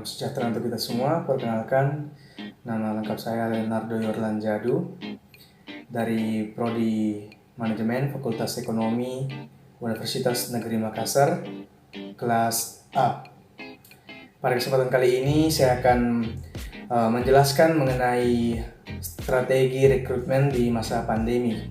Salam sejahtera untuk kita semua. Perkenalkan, nama lengkap saya Leonardo Yorlan Jadu dari Prodi Manajemen Fakultas Ekonomi Universitas Negeri Makassar, kelas A. Pada kesempatan kali ini saya akan menjelaskan mengenai strategi rekrutmen di masa pandemi.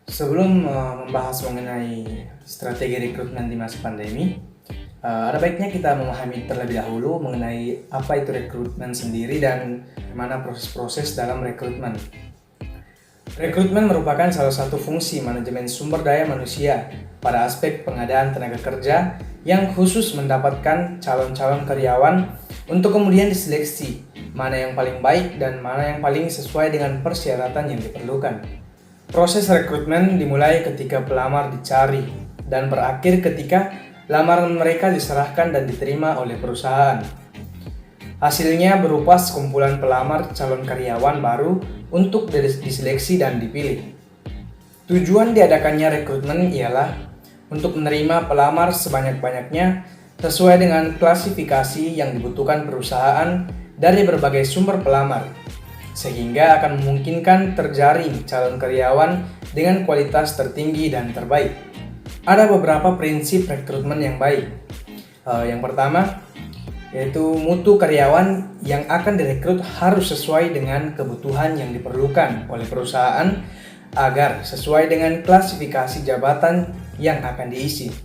Sebelum membahas mengenai strategi rekrutmen di masa pandemi, ada baiknya kita memahami terlebih dahulu mengenai apa itu rekrutmen sendiri dan bagaimana proses-proses dalam rekrutmen. Rekrutmen merupakan salah satu fungsi manajemen sumber daya manusia pada aspek pengadaan tenaga kerja yang khusus mendapatkan calon-calon karyawan untuk kemudian diseleksi mana yang paling baik dan mana yang paling sesuai dengan persyaratan yang diperlukan. Proses rekrutmen dimulai ketika pelamar dicari dan berakhir ketika lamaran mereka diserahkan dan diterima oleh perusahaan. Hasilnya berupa sekumpulan pelamar calon karyawan baru untuk diseleksi dan dipilih. Tujuan diadakannya rekrutmen ialah untuk menerima pelamar sebanyak-banyaknya sesuai dengan klasifikasi yang dibutuhkan perusahaan dari berbagai sumber pelamar, sehingga akan memungkinkan terjaring calon karyawan dengan kualitas tertinggi dan terbaik. Ada beberapa prinsip rekrutmen yang baik. Yang pertama, yaitu mutu karyawan yang akan direkrut harus sesuai dengan kebutuhan yang diperlukan oleh perusahaan agar sesuai dengan klasifikasi jabatan yang akan diisi,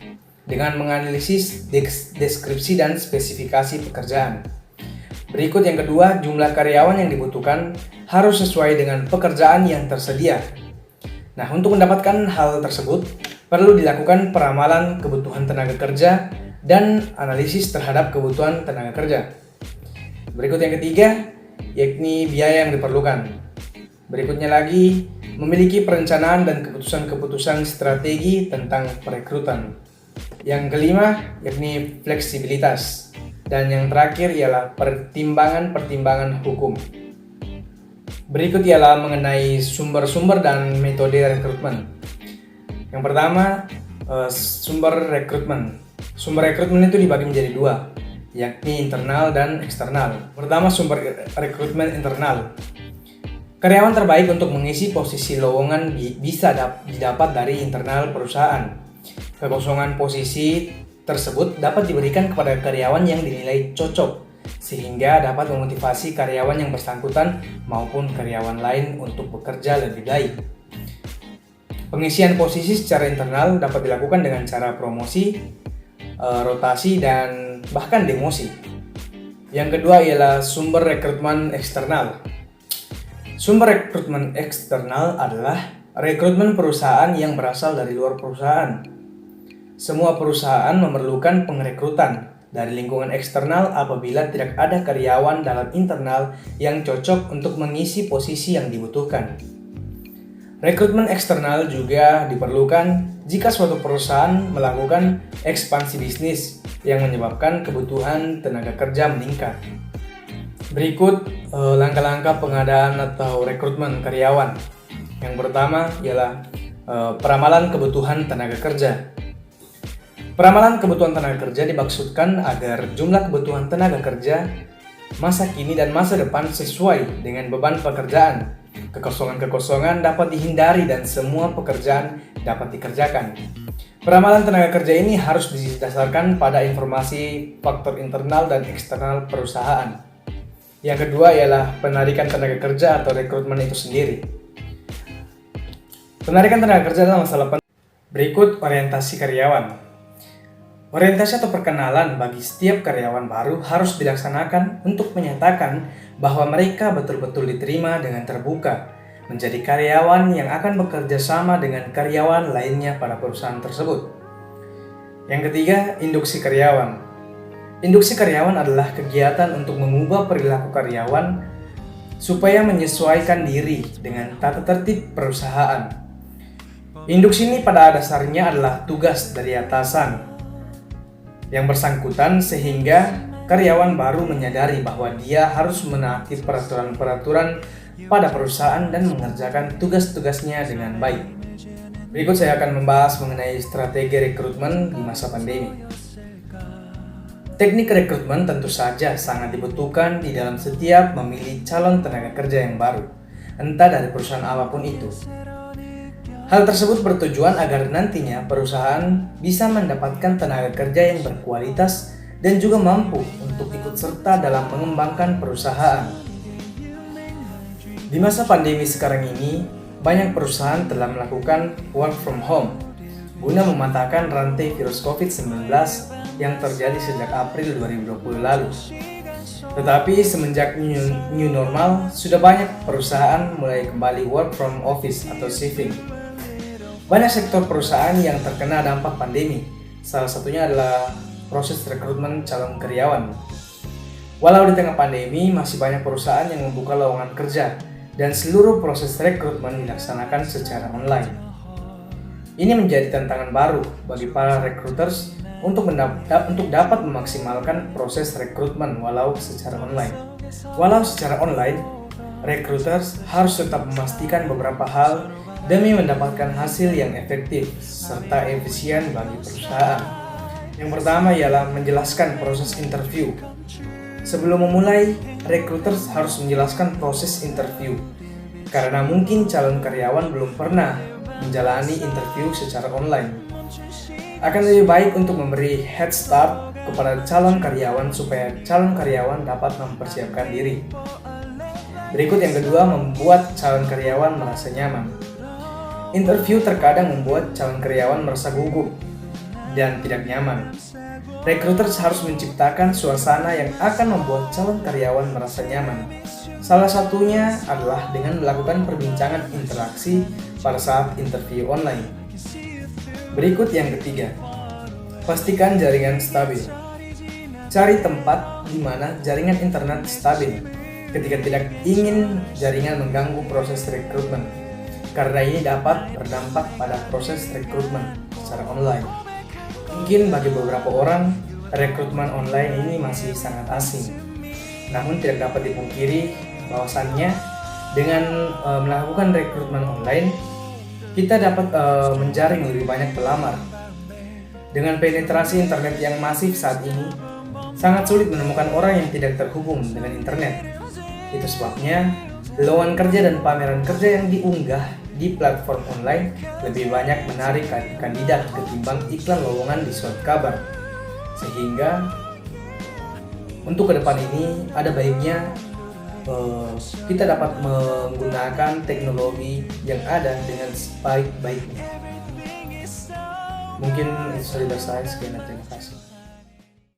dengan menganalisis deskripsi dan spesifikasi pekerjaan. Berikut yang kedua, jumlah karyawan yang dibutuhkan harus sesuai dengan pekerjaan yang tersedia. Nah, untuk mendapatkan hal tersebut, perlu dilakukan peramalan kebutuhan tenaga kerja dan analisis terhadap kebutuhan tenaga kerja. Berikut yang ketiga, yakni biaya yang diperlukan. Berikutnya lagi, memiliki perencanaan dan keputusan-keputusan strategi tentang perekrutan. Yang kelima, yakni fleksibilitas. Dan yang terakhir ialah pertimbangan-pertimbangan hukum. Berikut ialah mengenai sumber-sumber dan metode rekrutmen. Yang pertama, sumber rekrutmen. Sumber rekrutmen itu dibagi menjadi dua, yakni internal dan eksternal. Pertama, sumber rekrutmen internal. Karyawan terbaik untuk mengisi posisi lowongan bisa didapat dari internal perusahaan. Kekosongan posisi tersebut dapat diberikan kepada karyawan yang dinilai cocok, sehingga dapat memotivasi karyawan yang bersangkutan maupun karyawan lain untuk bekerja lebih baik. Pengisian posisi secara internal dapat dilakukan dengan cara promosi, rotasi, dan bahkan demosi. Yang kedua ialah sumber rekrutmen eksternal. Sumber rekrutmen eksternal adalah rekrutmen perusahaan yang berasal dari luar perusahaan. Semua perusahaan memerlukan pengrekrutan dari lingkungan eksternal apabila tidak ada karyawan dalam internal yang cocok untuk mengisi posisi yang dibutuhkan. Rekrutmen eksternal juga diperlukan jika suatu perusahaan melakukan ekspansi bisnis yang menyebabkan kebutuhan tenaga kerja meningkat. Berikut langkah-langkah pengadaan atau rekrutmen karyawan. Yang pertama ialah peramalan kebutuhan tenaga kerja. Peramalan kebutuhan tenaga kerja dimaksudkan agar jumlah kebutuhan tenaga kerja masa kini dan masa depan sesuai dengan beban pekerjaan. Kekosongan-kekosongan dapat dihindari dan semua pekerjaan dapat dikerjakan. Peramalan tenaga kerja ini harus didasarkan pada informasi faktor internal dan eksternal perusahaan. Yang kedua ialah penarikan tenaga kerja atau rekrutmen itu sendiri. Penarikan tenaga kerja adalah masalah penting. Berikut orientasi karyawan. Orientasi atau perkenalan bagi setiap karyawan baru harus dilaksanakan untuk menyatakan bahwa mereka betul-betul diterima dengan terbuka menjadi karyawan yang akan bekerja sama dengan karyawan lainnya pada perusahaan tersebut. Yang ketiga, induksi karyawan. Induksi karyawan adalah kegiatan untuk mengubah perilaku karyawan supaya menyesuaikan diri dengan tata tertib perusahaan. Induksi ini pada dasarnya adalah tugas dari atasan yang bersangkutan sehingga karyawan baru menyadari bahwa dia harus menaati peraturan-peraturan pada perusahaan dan mengerjakan tugas-tugasnya dengan baik. Berikut saya akan membahas mengenai strategi rekrutmen di masa pandemi. Teknik rekrutmen tentu saja sangat dibutuhkan di dalam setiap memilih calon tenaga kerja yang baru, entah dari perusahaan apapun itu. Hal tersebut bertujuan agar nantinya perusahaan bisa mendapatkan tenaga kerja yang berkualitas dan juga mampu untuk ikut serta dalam mengembangkan perusahaan. Di masa pandemi sekarang ini, banyak perusahaan telah melakukan work from home guna mematahkan rantai virus COVID-19 yang terjadi sejak April 2020 lalu. Tetapi semenjak new normal, sudah banyak perusahaan mulai kembali work from office atau shifting. Banyak sektor perusahaan yang terkena dampak pandemi, salah satunya adalah proses rekrutmen calon karyawan. Walau di tengah pandemi, masih banyak perusahaan yang membuka lowongan kerja dan seluruh proses rekrutmen dilaksanakan secara online. Ini menjadi tantangan baru bagi para recruiters untuk dapat memaksimalkan proses rekrutmen walau secara online. Walau secara online, recruiters harus tetap memastikan beberapa hal demi mendapatkan hasil yang efektif serta efisien bagi perusahaan. Yang pertama ialah menjelaskan proses interview. Sebelum memulai, recruiters harus menjelaskan proses interview karena mungkin calon karyawan belum pernah menjalani interview secara online. Akan lebih baik untuk memberi head start kepada calon karyawan supaya calon karyawan dapat mempersiapkan diri. Berikut yang kedua, membuat calon karyawan merasa nyaman. Interview terkadang membuat calon karyawan merasa gugup dan tidak nyaman. Recruiters harus menciptakan suasana yang akan membuat calon karyawan merasa nyaman. Salah satunya adalah dengan melakukan perbincangan interaksi pada saat interview online. Berikut yang ketiga, pastikan jaringan stabil. Cari tempat di mana jaringan internet stabil ketika tidak ingin jaringan mengganggu proses rekrutmen, karena ini dapat berdampak pada proses rekrutmen secara online. Mungkin bagi beberapa orang, rekrutmen online ini masih sangat asing. Namun tidak dapat dipungkiri bahwasannya dengan melakukan rekrutmen online, kita dapat menjaring lebih banyak pelamar. Dengan penetrasi internet yang masif saat ini, sangat sulit menemukan orang yang tidak terhubung dengan internet. Itu sebabnya lowongan kerja dan pameran kerja yang diunggah di platform online lebih banyak menarik kandidat ketimbang iklan lowongan di surat kabar. Sehingga untuk ke depan ini ada baiknya kita dapat menggunakan teknologi yang ada dengan sebaik-baiknya. Mungkin itu saja dari saya. Sekian, terima kasih.